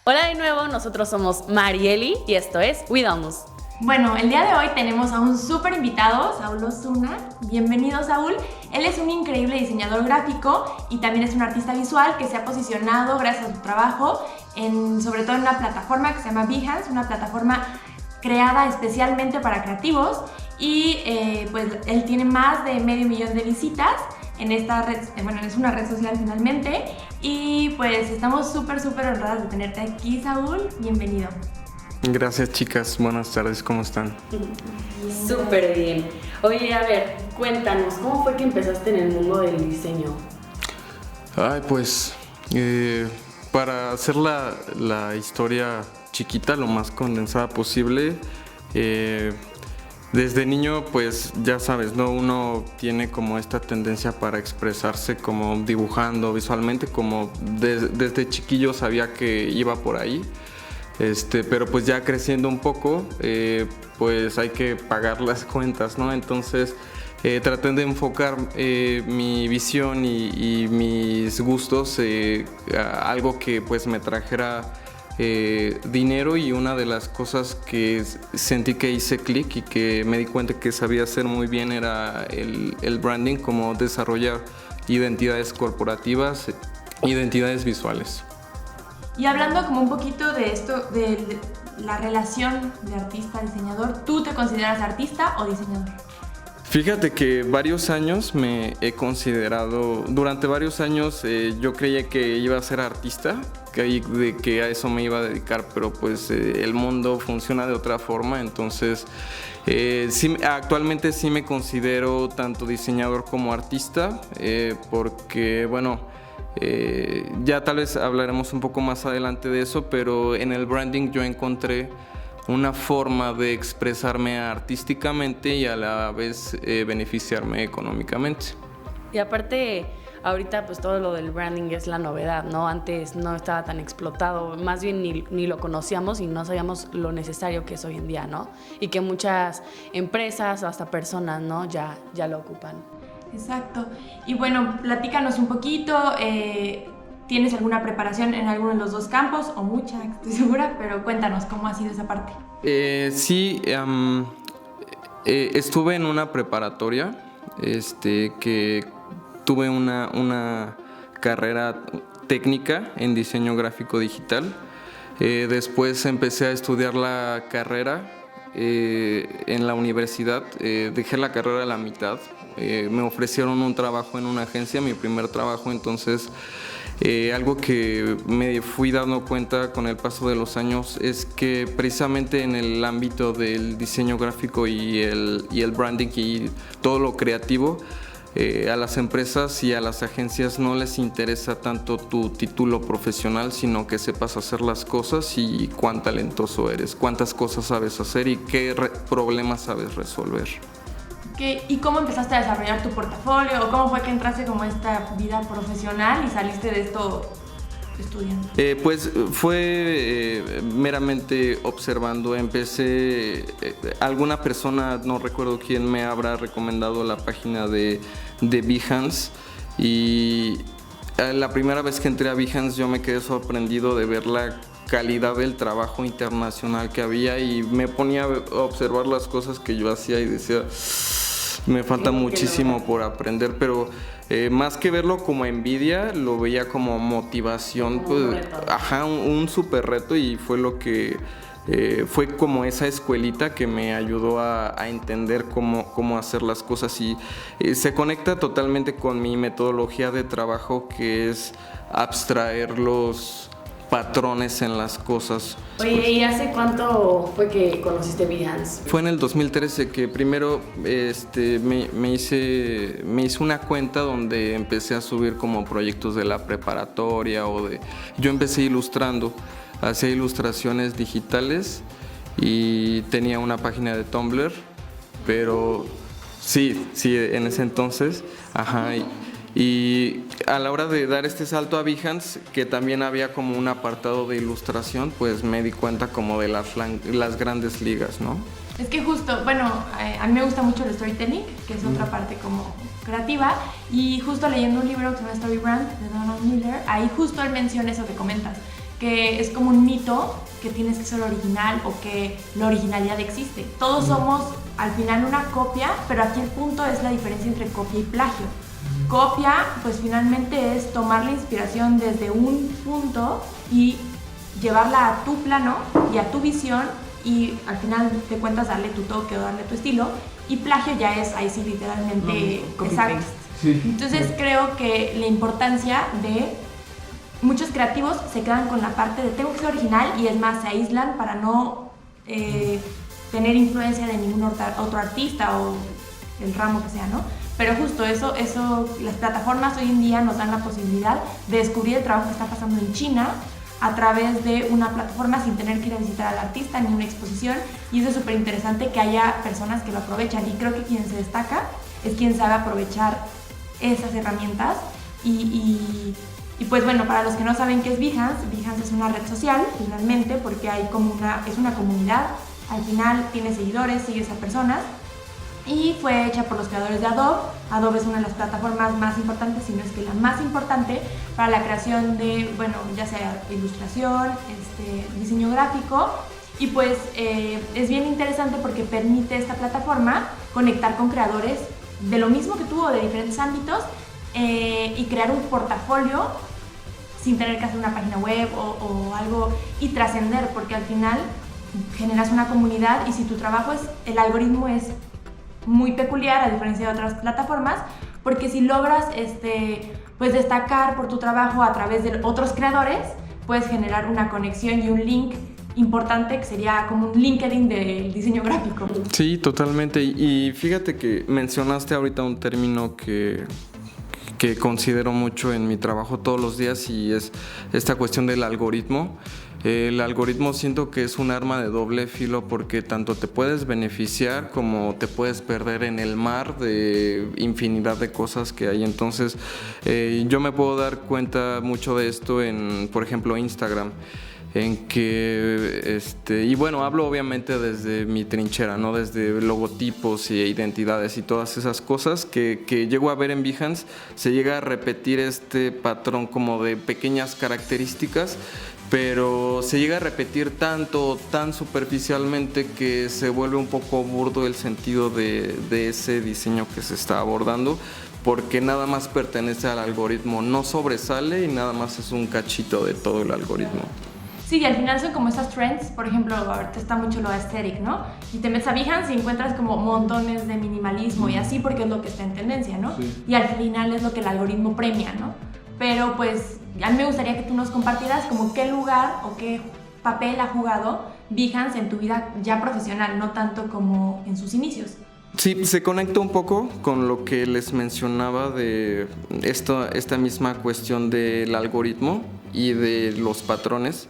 Hola de nuevo, nosotros somos Marieli y esto es Cuidamos. Bueno, el día de hoy tenemos a un súper invitado, Saúl Osuna. Bienvenido, Saúl. Él es un increíble diseñador gráfico y también es un artista visual que se ha posicionado gracias a su trabajo, sobre todo en una plataforma que se llama Behance, una plataforma creada especialmente para creativos y pues él tiene más de 500,000 de visitas en esta red, es una red social finalmente y pues estamos súper honradas de tenerte aquí, Saúl. Bienvenido. Gracias, chicas, buenas tardes, ¿cómo están? Súper bien. Oye, a ver, cuéntanos, ¿cómo fue que empezaste en el mundo del diseño? Ay, pues, para hacer la historia chiquita, lo más condensada posible, desde niño, pues ya sabes, ¿no? Uno tiene como esta tendencia para expresarse como dibujando visualmente, como desde chiquillo sabía que iba por ahí. Pero pues ya creciendo un poco, pues hay que pagar las cuentas, ¿no? Entonces traté de enfocar mi visión y mis gustos a algo que pues me trajera dinero, y una de las cosas que sentí que hice clic y que me di cuenta que sabía hacer muy bien era el branding, como desarrollar identidades corporativas, identidades visuales. Y hablando como un poquito de esto, de la relación de artista-diseñador, ¿tú te consideras artista o diseñador? Fíjate que varios años me he considerado, durante varios años yo creía que iba a ser artista, que a eso me iba a dedicar, pero pues el mundo funciona de otra forma, entonces actualmente sí me considero tanto diseñador como artista, porque bueno, ya tal vez hablaremos un poco más adelante de eso, pero en el branding yo encontré una forma de expresarme artísticamente y a la vez beneficiarme económicamente. Y aparte, ahorita pues todo lo del branding es la novedad, ¿no? Antes no estaba tan explotado, más bien ni lo conocíamos y no sabíamos lo necesario que es hoy en día, ¿no? Y que muchas empresas o hasta personas, ¿no? Ya lo ocupan. Exacto. Y bueno, platícanos un poquito. ¿Tienes alguna preparación en alguno de los dos campos? O mucha, estoy segura, pero cuéntanos cómo ha sido esa parte. Sí, estuve en una preparatoria, que tuve una carrera técnica en diseño gráfico digital. Después empecé a estudiar la carrera en la universidad. Dejé la carrera a la mitad. Me ofrecieron un trabajo en una agencia, mi primer trabajo, entonces algo que me fui dando cuenta con el paso de los años es que precisamente en el ámbito del diseño gráfico y el branding y todo lo creativo, a las empresas y a las agencias no les interesa tanto tu título profesional, sino que sepas hacer las cosas y cuán talentoso eres, cuántas cosas sabes hacer y qué problemas sabes resolver. ¿Y cómo empezaste a desarrollar tu portafolio? ¿O cómo fue que entraste como a esta vida profesional y saliste de esto estudiando? Pues fue meramente observando. Empecé, alguna persona, no recuerdo quién, me habrá recomendado la página de Behance, y la primera vez que entré a Behance yo me quedé sorprendido de ver la calidad del trabajo internacional que había, y me ponía a observar las cosas que yo hacía y decía, me falta muchísimo por aprender, pero más que verlo como envidia, lo veía como motivación, pues, un súper reto, y fue lo que fue como esa escuelita que me ayudó a entender cómo hacer las cosas, y se conecta totalmente con mi metodología de trabajo, que es abstraer los patrones en las cosas. Oye, ¿y hace cuánto fue que conociste Behance? Fue en el 2013 que primero me hice una cuenta donde empecé a subir como proyectos de la preparatoria yo empecé ilustrando, hacía ilustraciones digitales y tenía una página de Tumblr, pero sí, en ese entonces, y a la hora de dar este salto a Behance, que también había como un apartado de ilustración, pues me di cuenta como de las grandes ligas, ¿no? Es que justo, a mí me gusta mucho el storytelling, que es otra parte como creativa, y justo leyendo un libro que se llama Story Brand de Donald Miller, ahí justo él menciona eso que comentas, que es como un mito que tienes que ser original o que la originalidad existe. Todos somos al final una copia, pero aquí el punto es la diferencia entre copia y plagio. Copia, pues finalmente es tomar la inspiración desde un punto y llevarla a tu plano y a tu visión y al final de cuentas darle tu toque o darle tu estilo. Y plagio ya es ahí sí literalmente exacto. Sí. Entonces creo que la importancia de muchos creativos se quedan con la parte de tengo que ser original y es más se aíslan para no tener influencia de ningún otro artista o el ramo que sea, ¿no? Pero justo eso, las plataformas hoy en día nos dan la posibilidad de descubrir el trabajo que está pasando en China a través de una plataforma sin tener que ir a visitar al artista ni una exposición, y eso es súper interesante que haya personas que lo aprovechan, y creo que quien se destaca es quien sabe aprovechar esas herramientas y pues bueno, para los que no saben qué es Behance es una red social finalmente porque hay como es una comunidad, al final tiene seguidores, sigues a personas y fue hecha por los creadores de Adobe. Adobe es una de las plataformas más importantes, si no es que la más importante para la creación de, bueno, ya sea ilustración, diseño gráfico, y pues es bien interesante porque permite esta plataforma conectar con creadores de lo mismo que tú o de diferentes ámbitos y crear un portafolio sin tener que hacer una página web o algo y trascender, porque al final generas una comunidad y si tu trabajo el algoritmo es muy peculiar a diferencia de otras plataformas, porque si logras pues destacar por tu trabajo a través de otros creadores, puedes generar una conexión y un link importante que sería como un LinkedIn del diseño gráfico. Sí, totalmente. Y fíjate que mencionaste ahorita un término que considero mucho en mi trabajo todos los días y es esta cuestión del algoritmo. El algoritmo siento que es un arma de doble filo porque tanto te puedes beneficiar como te puedes perder en el mar de infinidad de cosas que hay. Entonces yo me puedo dar cuenta mucho de esto en, por ejemplo, Instagram, en que, y bueno, hablo obviamente desde mi trinchera, ¿no? Desde logotipos y identidades y todas esas cosas que llego a ver en Behance, se llega a repetir este patrón como de pequeñas características, pero se llega a repetir tan superficialmente que se vuelve un poco burdo el sentido de ese diseño que se está abordando, porque nada más pertenece al algoritmo, no sobresale y nada más es un cachito de todo el algoritmo. Sí, y al final son como esas trends, por ejemplo, ahorita está mucho lo aesthetic, ¿no? Y te metes a Behance y encuentras como montones de minimalismo y así porque es lo que está en tendencia, ¿no? Sí. Y al final es lo que el algoritmo premia, ¿no? Pero pues a mí me gustaría que tú nos compartieras como qué lugar o qué papel ha jugado Behance en tu vida ya profesional, no tanto como en sus inicios. Sí, se conecta un poco con lo que les mencionaba de esta misma cuestión del algoritmo y de los patrones.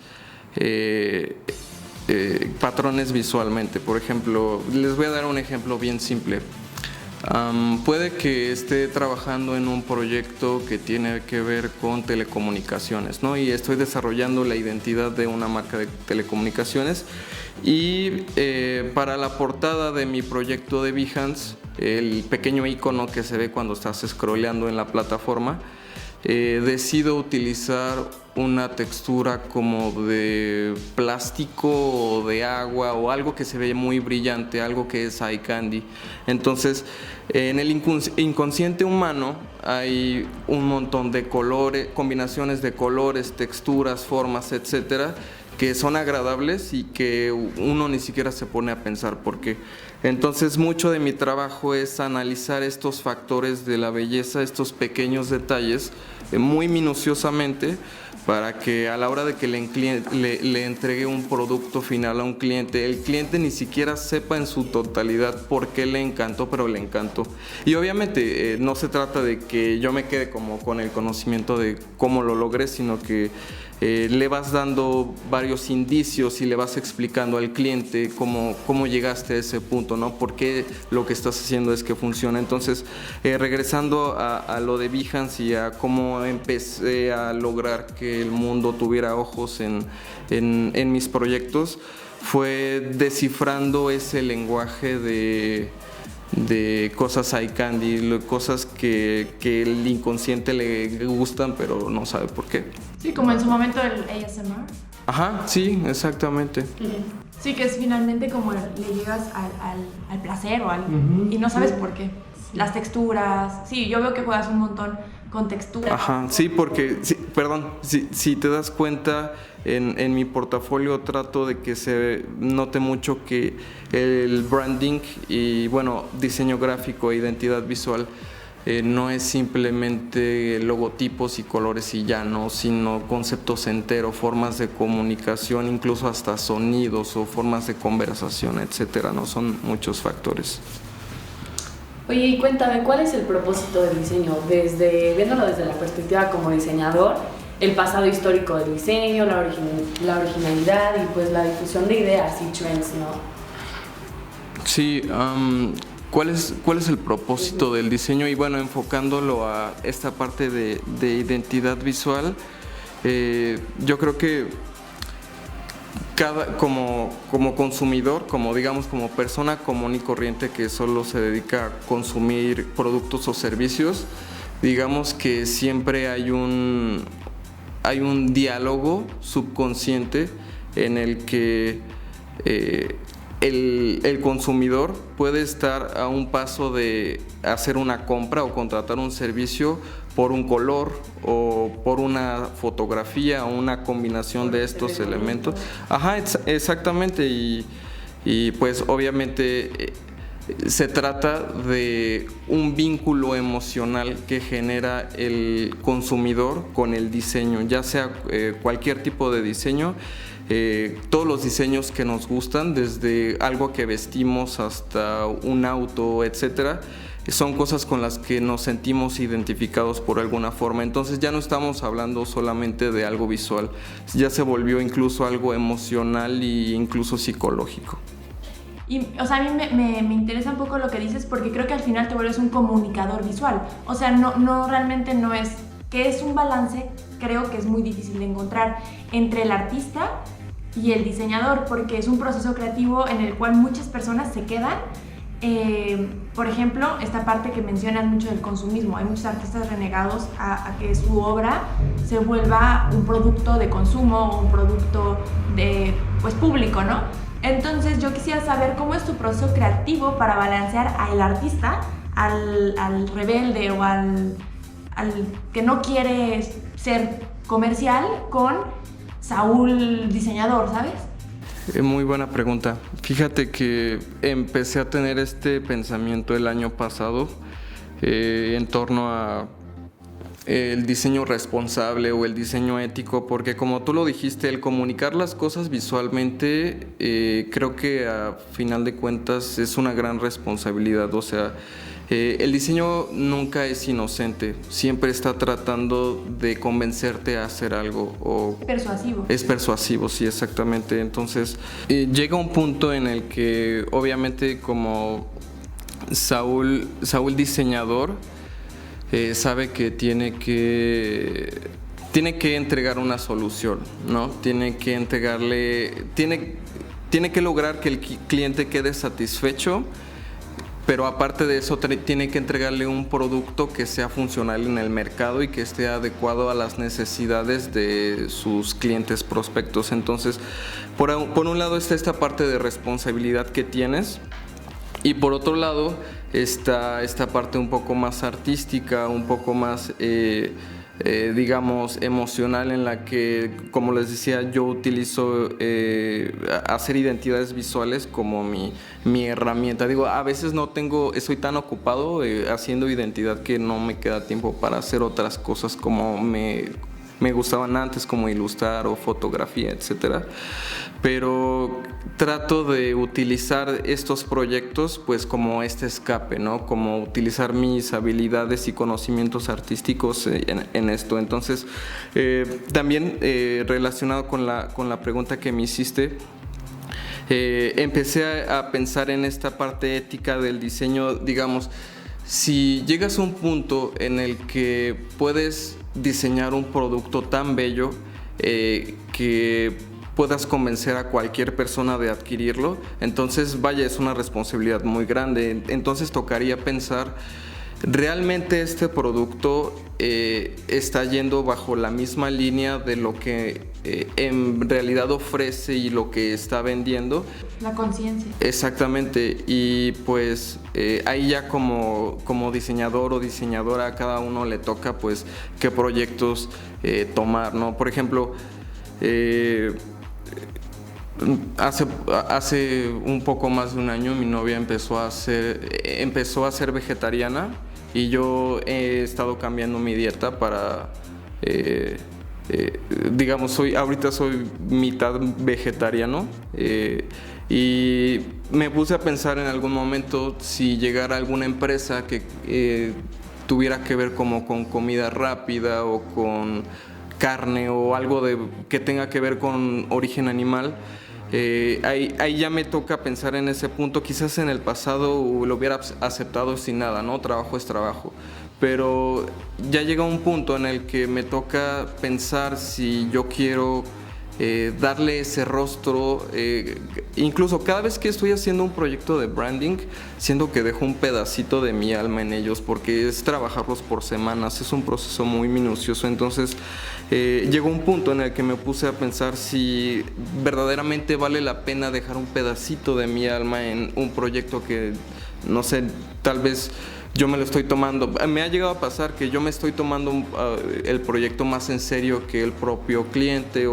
Patrones visualmente. Por ejemplo, les voy a dar un ejemplo bien simple. Puede que esté trabajando en un proyecto que tiene que ver con telecomunicaciones, ¿no? Y estoy desarrollando la identidad de una marca de telecomunicaciones y para la portada de mi proyecto de Behance, el pequeño icono que se ve cuando estás scrolleando en la plataforma, decido utilizar una textura como de plástico o de agua o algo que se ve muy brillante, algo que es eye candy. Entonces, en el inconsciente humano hay un montón de colores, combinaciones de colores, texturas, formas, etcétera, que son agradables y que uno ni siquiera se pone a pensar por qué. Entonces mucho de mi trabajo es analizar estos factores de la belleza, estos pequeños detalles, muy minuciosamente, para que a la hora de que le entregue un producto final a un cliente, el cliente ni siquiera sepa en su totalidad por qué le encantó, pero le encantó. Y obviamente no se trata de que yo me quede como con el conocimiento de cómo lo logré, sino que le vas dando varios indicios y le vas explicando al cliente cómo llegaste a ese punto, ¿no? Por qué lo que estás haciendo es que funciona. Entonces, regresando a lo de Behance y a cómo empecé a lograr que el mundo tuviera ojos en mis proyectos, fue descifrando ese lenguaje de cosas eye candy, cosas que el inconsciente le gustan, pero no sabe por qué. Sí, como en su momento el ASMR. Ajá, sí, exactamente. Sí, que es finalmente como le llegas al placer o y no sabes por qué. Las texturas. Sí, yo veo que juegas un montón con texturas. Ajá, sí, porque, si te das cuenta, en mi portafolio trato de que se note mucho que el branding y, bueno, diseño gráfico e identidad visual no es simplemente logotipos y colores y ya, ¿no? Sino conceptos enteros, formas de comunicación, incluso hasta sonidos o formas de conversación, etcétera, ¿no? Son muchos factores. Oye, y cuéntame, ¿cuál es el propósito del diseño? Viéndolo desde la perspectiva como diseñador, el pasado histórico del diseño, la originalidad y pues la difusión de ideas y trends, ¿no? Sí, ¿cuál es el propósito del diseño? Y bueno, enfocándolo a esta parte de identidad visual, yo creo que como consumidor, como persona común y corriente que solo se dedica a consumir productos o servicios, digamos que siempre hay un diálogo subconsciente en el que el consumidor puede estar a un paso de hacer una compra o contratar un servicio por un color o por una fotografía o una combinación de estos elementos. Ajá, exactamente, y pues obviamente se trata de un vínculo emocional que genera el consumidor con el diseño, ya sea cualquier tipo de diseño. Todos los diseños que nos gustan, desde algo que vestimos hasta un auto, etcétera, son cosas con las que nos sentimos identificados por alguna forma. Entonces ya no estamos hablando solamente de algo visual, ya se volvió incluso algo emocional e incluso psicológico. Y, o sea, a mí me interesa un poco lo que dices, porque creo que al final te vuelves un comunicador visual. O sea, realmente no es que es un balance, creo que es muy difícil de encontrar entre el artista y el diseñador, porque es un proceso creativo en el cual muchas personas se quedan. Por ejemplo, esta parte que mencionan mucho del consumismo, hay muchos artistas renegados a que su obra se vuelva un producto de consumo o un producto de, pues, público, ¿no? Entonces yo quisiera saber cómo es tu proceso creativo para balancear al artista, al rebelde o al que no quiere ser comercial, con Saúl diseñador, ¿sabes? Muy buena pregunta. Fíjate que empecé a tener este pensamiento el año pasado en torno a el diseño responsable o el diseño ético, porque como tú lo dijiste, el comunicar las cosas visualmente creo que a final de cuentas es una gran responsabilidad. O sea, el diseño nunca es inocente, siempre está tratando de convencerte a hacer algo. Persuasivo. Es persuasivo, sí, exactamente. Entonces llega un punto en el que obviamente como Saúl diseñador, sabe que tiene que entregar una solución, ¿no? Tiene que lograr que el cliente quede satisfecho, pero aparte de eso tiene que entregarle un producto que sea funcional en el mercado y que esté adecuado a las necesidades de sus clientes prospectos. Entonces, por un lado está esta parte de responsabilidad que tienes, y por otro lado está esta parte un poco más artística, un poco más digamos emocional, en la que, como les decía, yo utilizo hacer identidades visuales como mi herramienta. Digo, a veces estoy tan ocupado haciendo identidad que no me queda tiempo para hacer otras cosas como me gustaban antes, como ilustrar o fotografía, etcétera. Pero trato de utilizar estos proyectos pues como este escape, ¿no? Como utilizar mis habilidades y conocimientos artísticos en esto. Entonces, también relacionado con la pregunta que me hiciste, empecé a pensar en esta parte ética del diseño. Digamos, si llegas a un punto en el que puedes diseñar un producto tan bello que puedas convencer a cualquier persona de adquirirlo. Entonces, vaya, es una responsabilidad muy grande. Entonces tocaría pensar, ¿realmente este producto está yendo bajo la misma línea de lo que en realidad ofrece y lo que está vendiendo? La conciencia. Exactamente, y pues ahí ya como diseñador o diseñadora a cada uno le toca pues qué proyectos tomar, ¿no? Por ejemplo, hace un poco más de un año mi novia empezó a ser vegetariana y yo he estado cambiando mi dieta para, digamos, ahorita soy mitad vegetariano, y me puse a pensar en algún momento si llegara alguna empresa que tuviera que ver como con comida rápida o con carne o algo que tenga que ver con origen animal. Ahí ya me toca pensar en ese punto. Quizás en el pasado lo hubiera aceptado sin nada, ¿no? Trabajo es trabajo. Pero ya llega un punto en el que me toca pensar si yo quiero darle ese rostro. Incluso cada vez que estoy haciendo un proyecto de branding, siento que dejo un pedacito de mi alma en ellos, porque es trabajarlos por semanas, es un proceso muy minucioso. Entonces llegó un punto en el que me puse a pensar si verdaderamente vale la pena dejar un pedacito de mi alma en un proyecto que, no sé, tal vez yo me lo estoy tomando. Me ha llegado a pasar que yo me estoy tomando el proyecto más en serio que el propio cliente,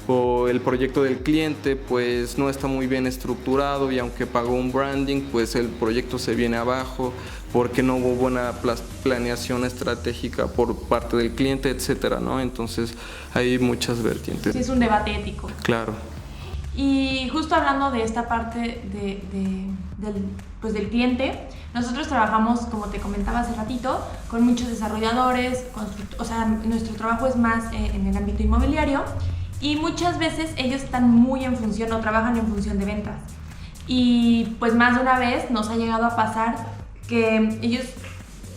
o el proyecto del cliente pues no está muy bien estructurado, y aunque pagó un branding, pues el proyecto se viene abajo porque no hubo buena planeación estratégica por parte del cliente, etcétera, ¿no? Entonces hay muchas vertientes. Sí, es un debate ético. Claro. Y justo hablando de esta parte del cliente, nosotros trabajamos, como te comentaba hace ratito, con muchos desarrolladores, o sea, nuestro trabajo es más en el ámbito inmobiliario, y muchas veces ellos están muy en función o trabajan en función de ventas. Y pues más de una vez nos ha llegado a pasar que ellos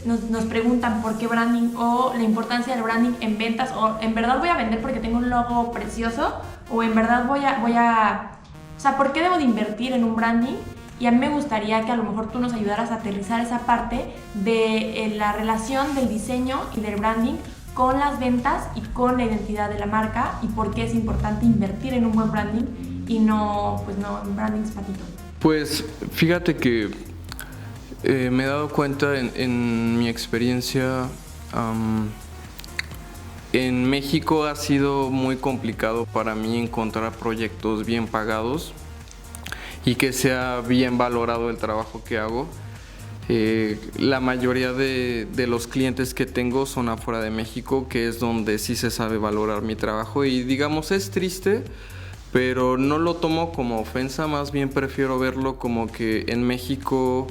nos preguntan por qué branding, o la importancia del branding en ventas, o en verdad voy a vender porque tengo un logo precioso, o en verdad voy a o sea, ¿por qué debo de invertir en un branding? Y a mí me gustaría que a lo mejor tú nos ayudaras a aterrizar esa parte de la relación del diseño y del branding con las ventas y con la identidad de la marca, y por qué es importante invertir en un buen branding y no en brandings patito. Pues fíjate que me he dado cuenta en mi experiencia, en México ha sido muy complicado para mí encontrar proyectos bien pagados y que sea bien valorado el trabajo que hago. La mayoría de los clientes que tengo son afuera de México, que es donde sí se sabe valorar mi trabajo, y digamos es triste, pero no lo tomo como ofensa, más bien prefiero verlo como que en México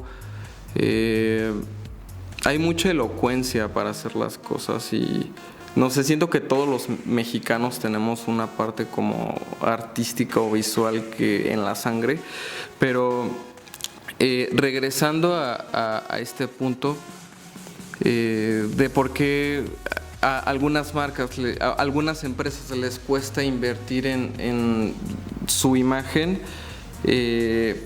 hay mucha elocuencia para hacer las cosas, y no sé, siento que todos los mexicanos tenemos una parte como artística o visual que en la sangre. Pero regresando a este punto de por qué a algunas marcas, a algunas empresas les cuesta invertir en su imagen, es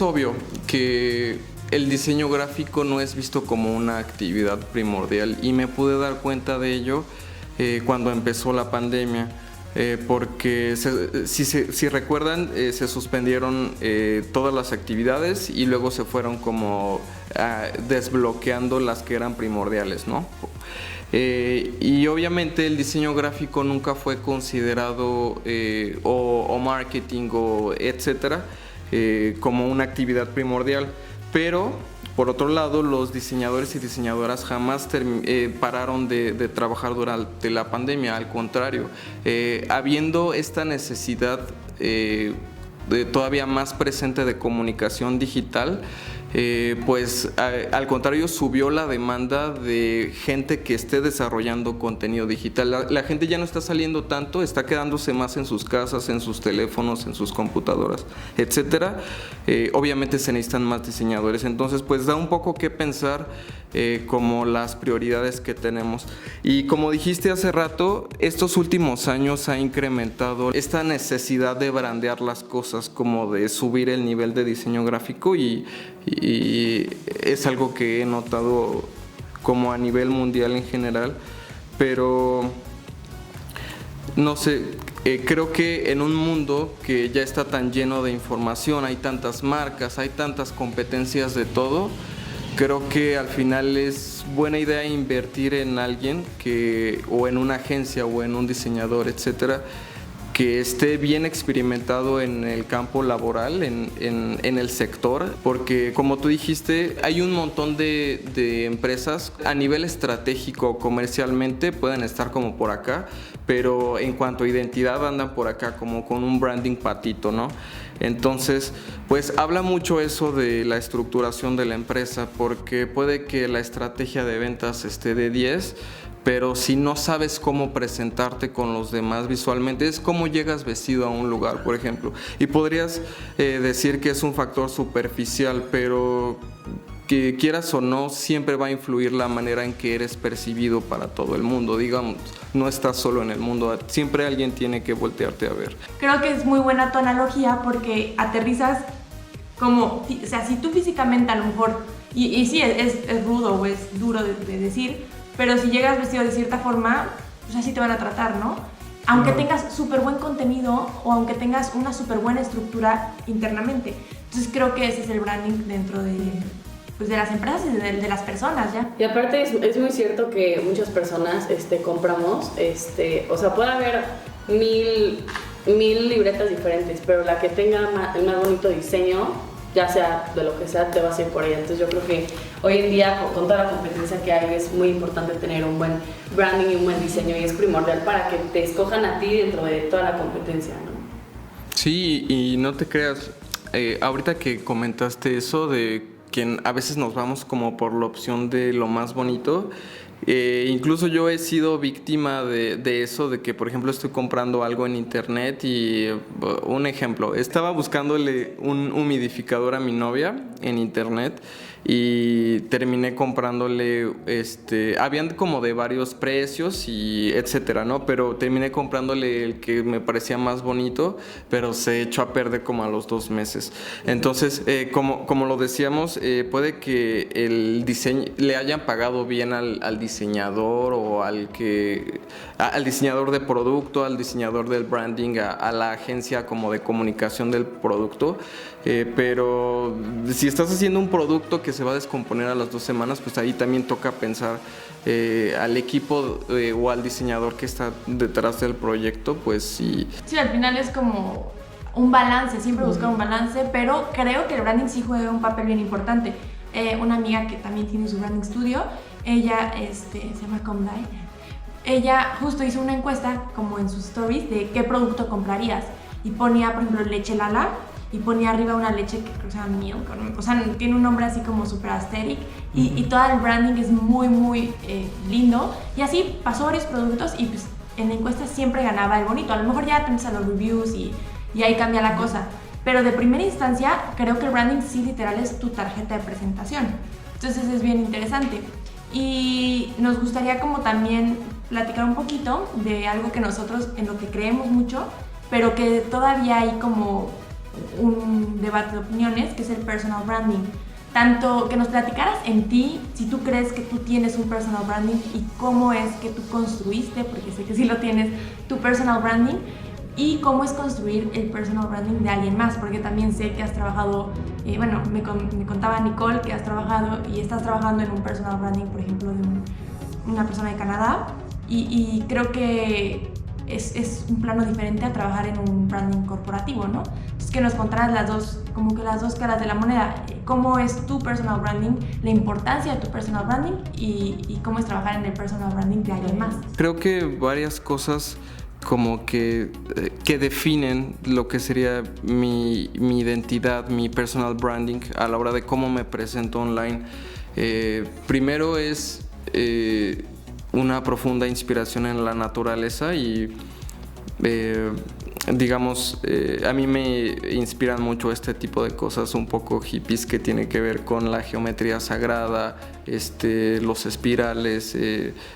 obvio que el diseño gráfico no es visto como una actividad primordial, y me pude dar cuenta de ello cuando empezó la pandemia, porque si recuerdan, se suspendieron todas las actividades y luego se fueron como desbloqueando las que eran primordiales, ¿no? Y obviamente el diseño gráfico nunca fue considerado o marketing o etcétera como una actividad primordial. Pero, por otro lado, los diseñadores y diseñadoras jamás pararon de trabajar durante la pandemia. Al contrario, habiendo esta necesidad todavía más presente de comunicación digital, pues al contrario subió la demanda de gente que esté desarrollando contenido digital. La gente ya no está saliendo tanto, está quedándose más en sus casas, en sus teléfonos, en sus computadoras, etcétera. Obviamente se necesitan más diseñadores, entonces pues da un poco que pensar como las prioridades que tenemos. Y como dijiste hace rato, estos últimos años ha incrementado esta necesidad de brandear las cosas, como de subir el nivel de diseño gráfico y es algo que he notado como a nivel mundial en general, pero no sé, creo que en un mundo que ya está tan lleno de información, hay tantas marcas, hay tantas competencias de todo, creo que al final es buena idea invertir en alguien o en una agencia o en un diseñador, etcétera, que esté bien experimentado en el campo laboral, en el sector, porque como tú dijiste, hay un montón de empresas a nivel estratégico, comercialmente, pueden estar como por acá, pero en cuanto a identidad andan por acá como con un branding patito, ¿no? Entonces, pues habla mucho eso de la estructuración de la empresa, porque puede que la estrategia de ventas esté de 10, pero si no sabes cómo presentarte con los demás visualmente, es cómo llegas vestido a un lugar, por ejemplo. Y podrías decir que es un factor superficial, pero que quieras o no, siempre va a influir la manera en que eres percibido para todo el mundo. Digamos, no estás solo en el mundo, siempre alguien tiene que voltearte a ver. Creo que es muy buena tu analogía porque aterrizas como, o sea, si tú físicamente a lo mejor, y sí, es rudo o es duro de decir, pero si llegas vestido de cierta forma, pues así te van a tratar, ¿no? Aunque tengas súper buen contenido o aunque tengas una súper buena estructura internamente. Entonces creo que ese es el branding dentro de las empresas y de las personas, ¿ya? Y aparte es muy cierto que muchas personas compramos, o sea, puede haber mil libretas diferentes, pero la que tenga el más bonito diseño, ya sea de lo que sea, te vas a ir por ella. Entonces yo creo que hoy en día, con toda la competencia que hay, es muy importante tener un buen branding y un buen diseño, y es primordial para que te escojan a ti dentro de toda la competencia, ¿no? Sí, y no te creas, ahorita que comentaste eso de que a veces nos vamos como por la opción de lo más bonito, incluso yo he sido víctima de eso, de que por ejemplo estoy comprando algo en internet y un ejemplo, estaba buscándole un humidificador a mi novia en internet y terminé comprándole, habían como de varios precios y etcétera, ¿no? Pero terminé comprándole el que me parecía más bonito, pero se echó a perder como a los 2 meses. Entonces, como lo decíamos, puede que el diseño le hayan pagado bien al diseñador o al diseñador de producto, al diseñador del branding, a la agencia como de comunicación del producto, pero si estás haciendo un producto que se va a descomponer a las 2 semanas, pues ahí también toca pensar al equipo o al diseñador que está detrás del proyecto, pues sí. Sí, al final es como un balance, siempre buscar un balance, pero creo que el branding sí juega un papel bien importante. Una amiga que también tiene su branding studio, ella se llama Comdai. Ella justo hizo una encuesta como en sus stories de qué producto comprarías y ponía, por ejemplo, leche Lala y ponía arriba una leche que creo que se llama Milk, o sea, tiene un nombre así como super aesthetic y todo el branding es muy, muy lindo. Y así pasó varios productos y pues en la encuesta siempre ganaba el bonito. A lo mejor ya tienes a los reviews y ahí cambia la cosa. Pero de primera instancia, creo que el branding sí literal es tu tarjeta de presentación. Entonces es bien interesante. Y nos gustaría como también platicar un poquito de algo que nosotros en lo que creemos mucho, pero que todavía hay como un debate de opiniones, que es el personal branding. Tanto que nos platicaras en ti, si tú crees que tú tienes un personal branding y cómo es que tú construiste, porque sé que sí lo tienes, tu personal branding, y cómo es construir el personal branding de alguien más, porque también sé que has trabajado, me contaba Nicole que has trabajado y estás trabajando en un personal branding, por ejemplo, de una persona de Canadá, y creo que es un plano diferente a trabajar en un branding corporativo, ¿no? Entonces que nos contaras las dos caras de la moneda, cómo es tu personal branding, la importancia de tu personal branding y cómo es trabajar en el personal branding de alguien más. Creo que varias cosas como que definen lo que sería mi identidad, mi personal branding a la hora de cómo me presento online. Primero es una profunda inspiración en la naturaleza y digamos, a mí me inspiran mucho este tipo de cosas un poco hippies que tiene que ver con la geometría sagrada, los espirales,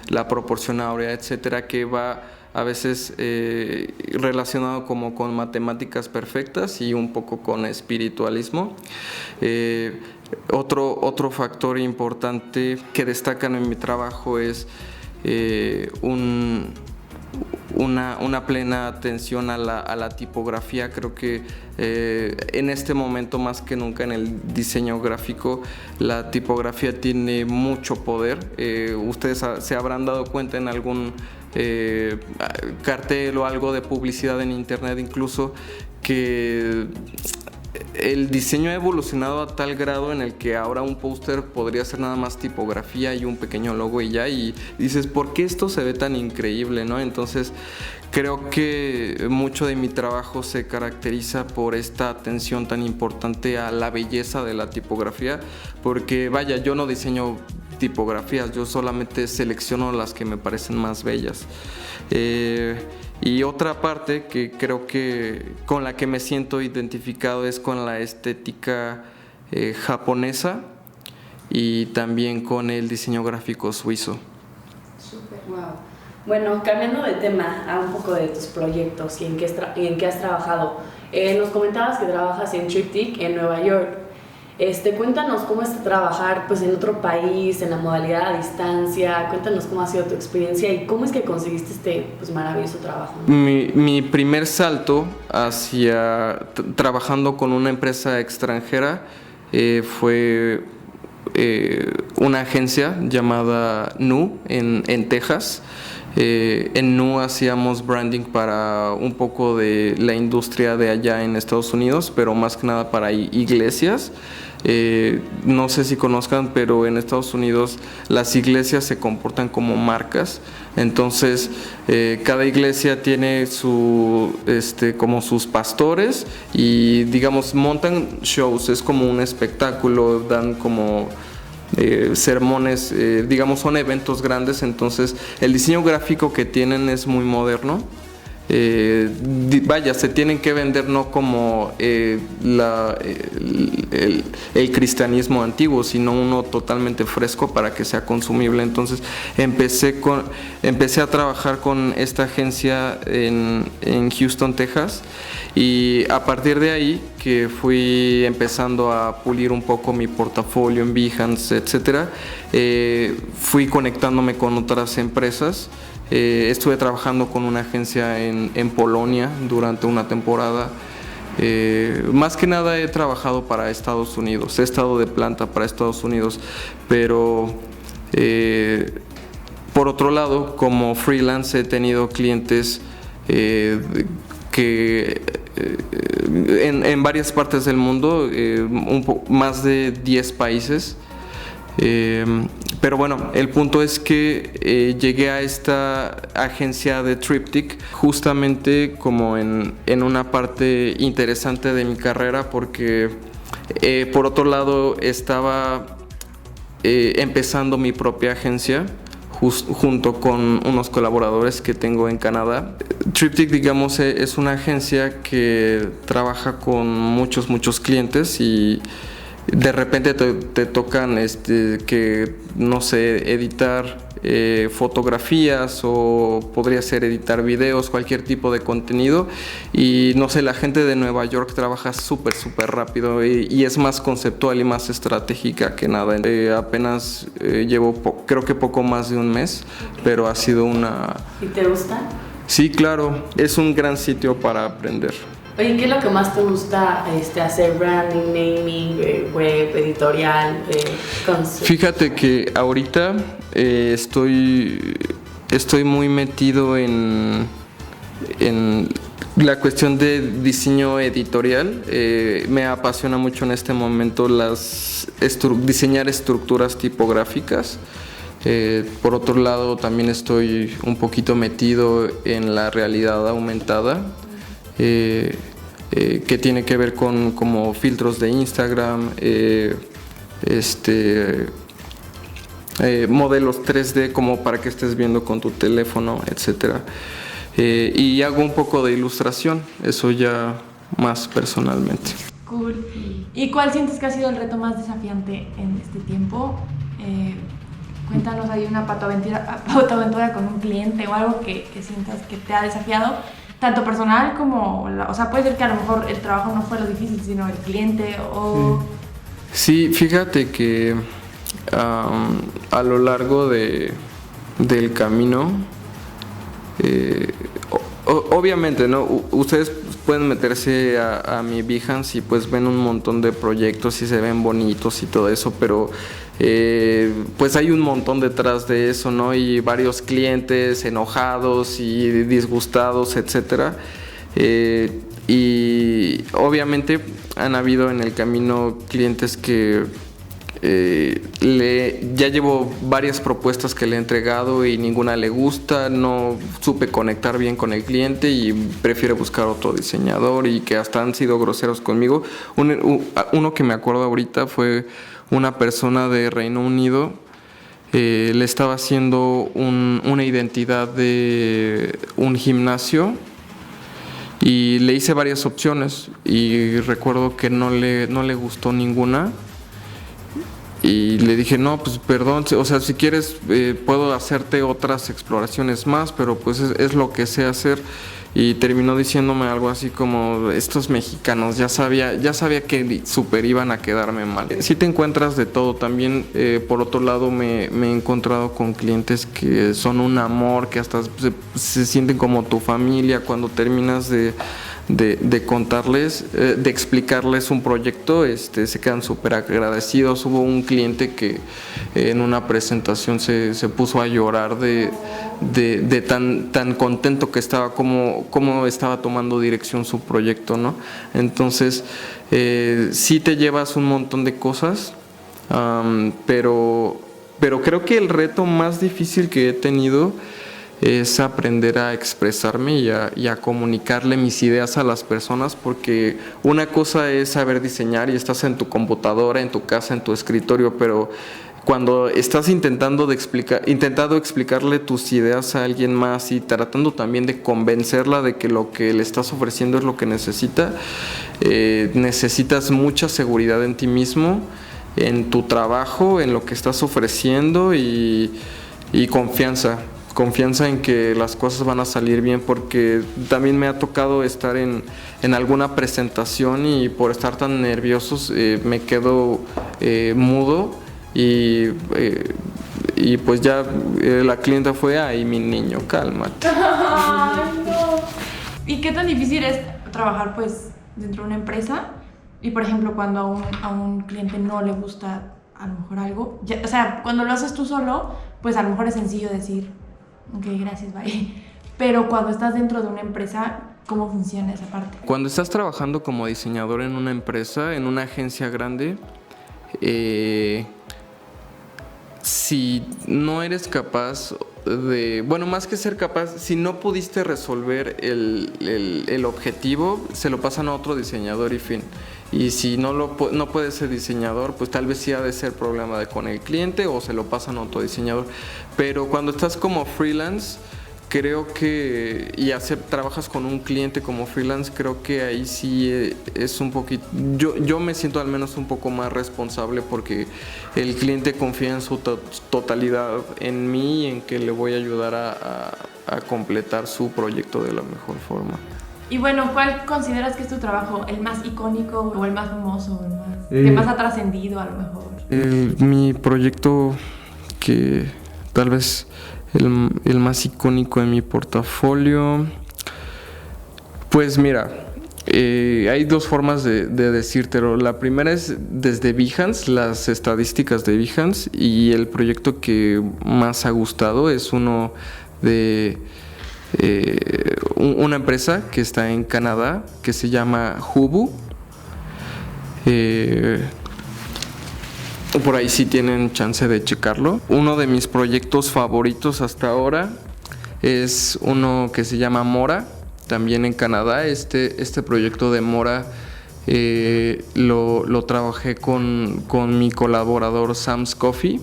la proporción áurea, etcétera, que va a veces relacionado como con matemáticas perfectas y un poco con espiritualismo. Otro factor importante que destacan en mi trabajo es una plena atención a la tipografía. Creo que en este momento más que nunca en el diseño gráfico la tipografía tiene mucho poder. Ustedes se habrán dado cuenta en algún cartel o algo de publicidad en internet incluso que el diseño ha evolucionado a tal grado en el que ahora un póster podría ser nada más tipografía y un pequeño logo y ya, y dices, ¿por qué esto se ve tan increíble, no? Entonces creo que mucho de mi trabajo se caracteriza por esta atención tan importante a la belleza de la tipografía, porque vaya, yo no diseño tipografías, yo solamente selecciono las que me parecen más bellas. Y otra parte que creo que con la que me siento identificado es con la estética japonesa y también con el diseño gráfico suizo. Súper, wow. Bueno, cambiando de tema a un poco de tus proyectos y en qué has trabajado. Nos comentabas que trabajas en Triptych en Nueva York. Cuéntanos cómo es trabajar pues, en otro país, en la modalidad a distancia. Cuéntanos cómo ha sido tu experiencia y cómo es que conseguiste este pues, maravilloso trabajo, ¿no? Mi primer salto hacia trabajando con una empresa extranjera fue una agencia llamada Nu en Texas. En Nu hacíamos branding para un poco de la industria de allá en Estados Unidos, pero más que nada para iglesias. No sé si conozcan, pero en Estados Unidos las iglesias se comportan como marcas. Entonces cada iglesia tiene como sus pastores y digamos montan shows, es como un espectáculo, dan como sermones, digamos son eventos grandes. Entonces el diseño gráfico que tienen es muy moderno. Vaya, se tienen que vender no como el cristianismo antiguo, sino uno totalmente fresco para que sea consumible. Entonces empecé a trabajar con esta agencia en Houston, Texas, y a partir de ahí que fui empezando a pulir un poco mi portafolio en Behance, etcétera, fui conectándome con otras empresas. Estuve trabajando con una agencia en Polonia durante una temporada. Más que nada he trabajado para Estados Unidos, he estado de planta para Estados Unidos, pero por otro lado, como freelance he tenido clientes que en varias partes del mundo, más de 10 países. Pero bueno, el punto es que llegué a esta agencia de Triptych justamente como en una parte interesante de mi carrera, porque por otro lado estaba empezando mi propia agencia junto con unos colaboradores que tengo en Canadá. Triptych, digamos, es una agencia que trabaja con muchos clientes y de repente te tocan que, no sé, editar fotografías o podría ser editar videos, cualquier tipo de contenido, y no sé, la gente de Nueva York trabaja súper rápido y es más conceptual y más estratégica que nada. Apenas llevo creo que poco más de un mes, pero ha sido una... ¿Y te gusta? Sí, claro, es un gran sitio para aprender. Oye, ¿qué es lo que más te gusta hacer? Branding, naming, web, editorial, Fíjate que ahorita estoy muy metido en la cuestión de diseño editorial. Me apasiona mucho en este momento diseñar estructuras tipográficas. Por otro lado, también estoy un poquito metido en la realidad aumentada. Que tiene que ver con como filtros de Instagram, modelos 3D como para que estés viendo con tu teléfono, etcétera. y hago un poco de ilustración, eso ya más personalmente. Cool. ¿Y cuál sientes que ha sido el reto más desafiante en este tiempo? Cuéntanos ahí una patoaventura con un cliente o algo que sientas que te ha desafiado, tanto personal como, o sea, puede ser que a lo mejor el trabajo no fue lo difícil, sino el cliente o... Sí, fíjate que a lo largo del camino, obviamente, ¿no? Ustedes pueden meterse a mi Behance y pues ven un montón de proyectos y se ven bonitos y todo eso, pero pues hay un montón detrás de eso, ¿no? Y varios clientes enojados y disgustados, etcétera. Y obviamente han habido en el camino clientes que ya llevo varias propuestas que le he entregado y ninguna le gusta, no supe conectar bien con el cliente y prefiere buscar otro diseñador, y que hasta han sido groseros conmigo. Uno que me acuerdo ahorita fue una persona de Reino Unido. Le estaba haciendo una identidad de un gimnasio y le hice varias opciones y recuerdo que no le gustó ninguna. Y le dije, no, pues perdón, o sea, si quieres puedo hacerte otras exploraciones más, pero pues es lo que sé hacer. Y terminó diciéndome algo así como, estos mexicanos, ya sabía que súper iban a quedarme mal. Sí te encuentras de todo también. Por otro lado me he encontrado con clientes que son un amor, que hasta se sienten como tu familia cuando terminas de contarles, de explicarles un proyecto, se quedan súper agradecidos. Hubo un cliente que en una presentación se puso a llorar de tan contento que estaba, como estaba tomando dirección su proyecto, ¿no? Entonces sí te llevas un montón de cosas, pero creo que el reto más difícil que he tenido es aprender a expresarme y a comunicarle mis ideas a las personas, porque una cosa es saber diseñar y estás en tu computadora, en tu casa, en tu escritorio, pero cuando estás intentando explicarle tus ideas a alguien más y tratando también de convencerla de que lo que le estás ofreciendo es lo que necesita, necesitas mucha seguridad en ti mismo, en tu trabajo, en lo que estás ofreciendo y confianza en que las cosas van a salir bien, porque también me ha tocado estar en alguna presentación y por estar tan nerviosos me quedo mudo y pues ya la clienta fue, ay, mi niño, cálmate. Ay, no. ¿Y qué tan difícil es trabajar pues dentro de una empresa? Y por ejemplo, cuando a un cliente no le gusta a lo mejor algo, o sea, cuando lo haces tú solo, pues a lo mejor es sencillo decir, ok, gracias, bye. Pero cuando estás dentro de una empresa, ¿cómo funciona esa parte? Cuando estás trabajando como diseñador en una empresa, en una agencia grande, si no eres capaz más que ser capaz, si no pudiste resolver el objetivo, se lo pasan a otro diseñador y fin. Y si no puede ser diseñador, pues tal vez sí ha de ser problema con el cliente o se lo pasan a otro diseñador. Pero cuando estás como freelance, creo que, trabajas con un cliente como freelance, creo que ahí sí es un poquito, yo me siento al menos un poco más responsable, porque el cliente confía en su totalidad en mí y en que le voy a ayudar a completar su proyecto de la mejor forma. Y bueno, ¿cuál consideras que es tu trabajo? ¿El más icónico o el más famoso? ¿El más ha trascendido a lo mejor? Mi proyecto que tal vez el más icónico en mi portafolio, pues mira, hay dos formas de decírtelo. La primera es desde Behance, las estadísticas de Behance, y el proyecto que más ha gustado es uno de una empresa que está en Canadá que se llama Hubu. Por ahí sí tienen chance de checarlo. Uno de mis proyectos favoritos hasta ahora es uno que se llama Mora, también en Canadá. Este proyecto de Mora lo trabajé con mi colaborador Sam's Coffee.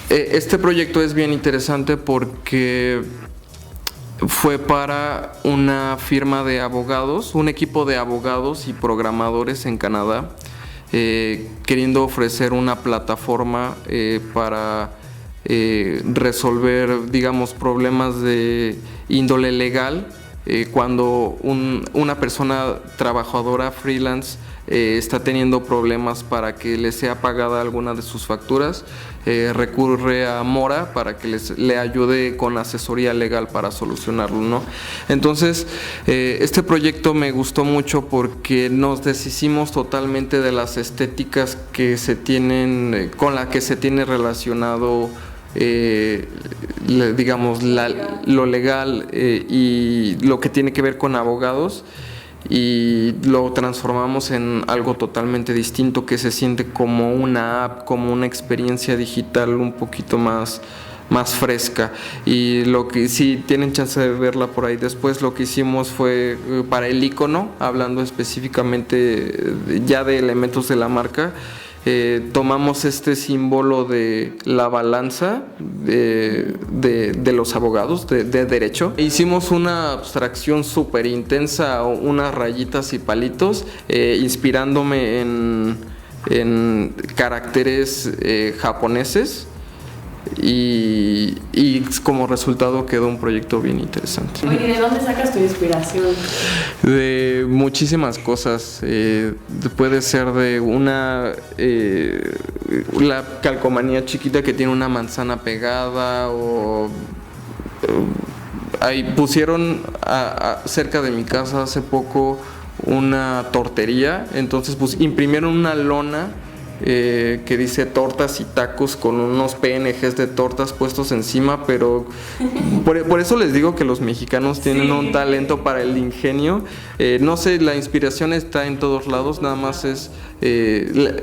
Este proyecto es bien interesante porque fue para una firma de abogados, un equipo de abogados y programadores en Canadá, queriendo ofrecer una plataforma para resolver, digamos, problemas de índole legal cuando una persona trabajadora freelance está teniendo problemas para que le sea pagada alguna de sus facturas, recurre a Mora para que le ayude con asesoría legal para solucionarlo, ¿no? Entonces, este proyecto me gustó mucho porque nos deshicimos totalmente de las estéticas que se tienen, con la que se tiene relacionado digamos lo legal y lo que tiene que ver con abogados, y lo transformamos en algo totalmente distinto que se siente como una app, como una experiencia digital un poquito más fresca. Y lo que, si tienen chance de verla por ahí después, lo que hicimos fue para el icono, hablando específicamente ya de elementos de la marca, tomamos este símbolo de la balanza de los abogados de derecho. Hicimos una abstracción súper intensa, unas rayitas y palitos, inspirándome en caracteres japoneses. Y como resultado quedó un proyecto bien interesante. Oye, ¿de dónde sacas tu inspiración? De muchísimas cosas. Puede ser de la calcomanía chiquita que tiene una manzana pegada, o ahí pusieron cerca de mi casa hace poco una tortería, entonces pues imprimieron una lona que dice tortas y tacos con unos PNGs de tortas puestos encima, pero por eso les digo que los mexicanos tienen un talento para el ingenio. No sé, la inspiración está en todos lados, nada más es,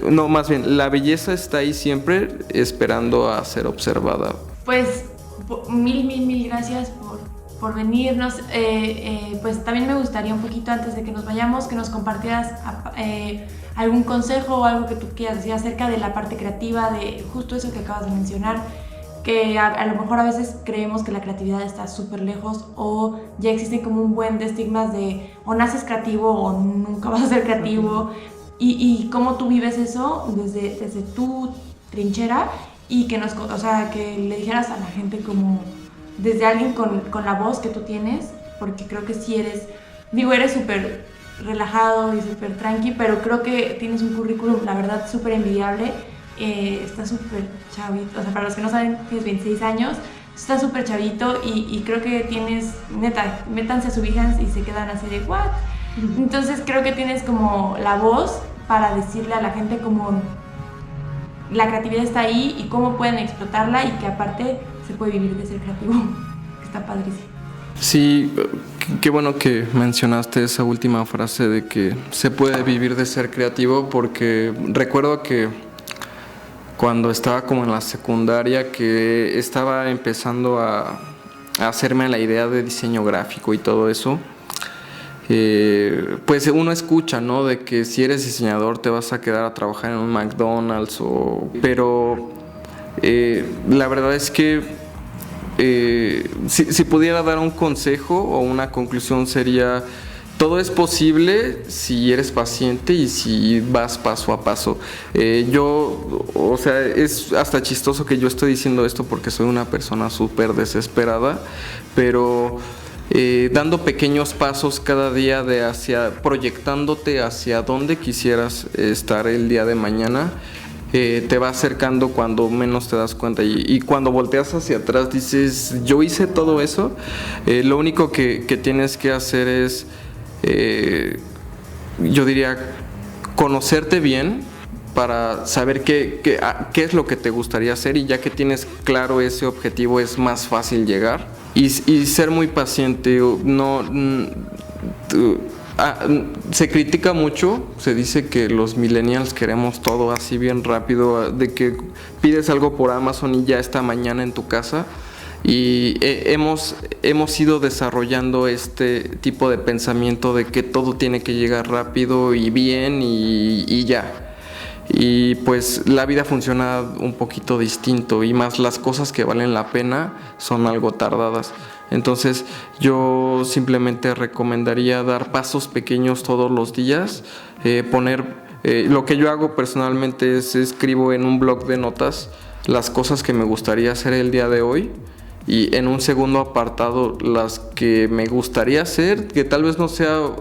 más bien, la belleza está ahí siempre esperando a ser observada. Pues mil gracias por venirnos. Pues también me gustaría un poquito, antes de que nos vayamos, que nos compartieras algún consejo o algo que tú quieras decir acerca de la parte creativa, de justo eso que acabas de mencionar, que a lo mejor a veces creemos que la creatividad está súper lejos, o ya existen como un buen de estigmas de o naces creativo o nunca vas a ser creativo, y cómo tú vives eso desde tu trinchera, y que que le dijeras a la gente como desde alguien con la voz que tú tienes, porque creo que sí eres súper relajado y súper tranqui, pero creo que tienes un currículum, la verdad, súper envidiable. Estás súper chavito, o sea, para los que no saben, tienes 26 años, estás súper chavito, y creo que tienes, neta, métanse a su Behance y se quedan así de ¿what? Entonces creo que tienes como la voz para decirle a la gente como la creatividad está ahí y cómo pueden explotarla, y que aparte se puede vivir de ser creativo, que está padrísimo. Sí, qué bueno que mencionaste esa última frase de que se puede vivir de ser creativo, porque recuerdo que cuando estaba como en la secundaria, que estaba empezando a hacerme la idea de diseño gráfico y todo eso, pues uno escucha, ¿no?, de que si eres diseñador te vas a quedar a trabajar en un McDonald's, pero la verdad es que si pudiera dar un consejo o una conclusión, sería: todo es posible si eres paciente y si vas paso a paso. O sea, es hasta chistoso que yo estoy diciendo esto porque soy una persona súper desesperada, pero dando pequeños pasos cada día proyectándote hacia donde quisieras estar el día de mañana, te va acercando cuando menos te das cuenta, y cuando volteas hacia atrás dices: yo hice todo eso. Lo único que tienes que hacer es, yo diría, conocerte bien para saber qué es lo que te gustaría hacer, y ya que tienes claro ese objetivo es más fácil llegar, y ser muy paciente. Se critica mucho, se dice que los millennials queremos todo así bien rápido, de que pides algo por Amazon y ya está mañana en tu casa, y hemos ido desarrollando este tipo de pensamiento de que todo tiene que llegar rápido y bien y ya. y pues la vida funciona un poquito distinto y más las cosas que valen la pena son algo tardadas. Entonces yo simplemente recomendaría dar pasos pequeños todos los días, lo que yo hago personalmente es escribo en un blog de notas las cosas que me gustaría hacer el día de hoy y en un segundo apartado las que me gustaría hacer, que tal vez no sea...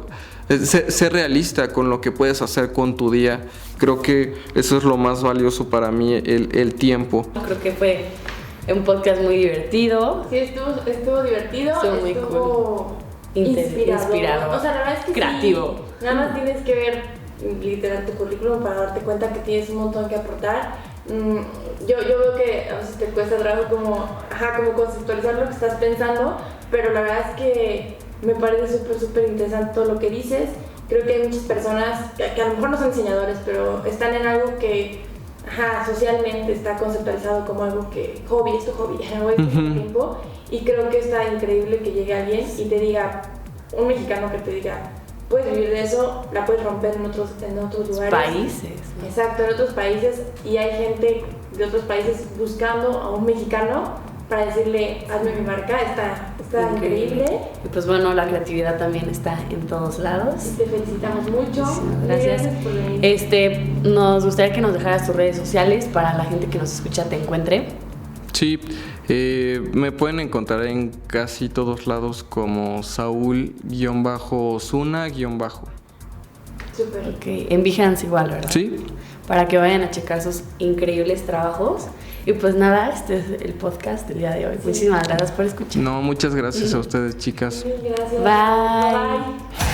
Ser realista con lo que puedes hacer con tu día. Creo que eso es lo más valioso para mí, el tiempo. Creo que fue un podcast muy divertido. Sí, estuvo divertido, Estuvo muy cool. Inspirador. O sea, la verdad es que creativo. Sí, nada más tienes que ver literal tu currículum para darte cuenta que tienes un montón que aportar. Yo veo que a veces te cuesta trabajo como conceptualizar lo que estás pensando, pero la verdad es que me parece súper interesante todo lo que dices. Creo que hay muchas personas que a lo mejor no son diseñadores, pero están en algo que socialmente está conceptualizado como algo que es tu hobby, tiempo. Y creo que está increíble que llegue alguien y te diga, un mexicano que te diga, puedes vivir de eso, la puedes romper en otros lugares. Países. Exacto, en otros países, y hay gente de otros países buscando a un mexicano para decirle, hazme mi marca, está increíble. Y pues bueno, la creatividad también está en todos lados. Y te felicitamos mucho. Gracias. Por venir. Nos gustaría que nos dejaras tus redes sociales para la gente que nos escucha te encuentre. Sí, me pueden encontrar en casi todos lados como Saúl-Osuna-. Súper. Ok, en Behance igual, ¿verdad? Sí. Para que vayan a checar sus increíbles trabajos. Y pues nada, este es el podcast del día de hoy. Sí. Muchísimas gracias por escuchar. No, muchas gracias a ustedes, chicas. Gracias. Bye.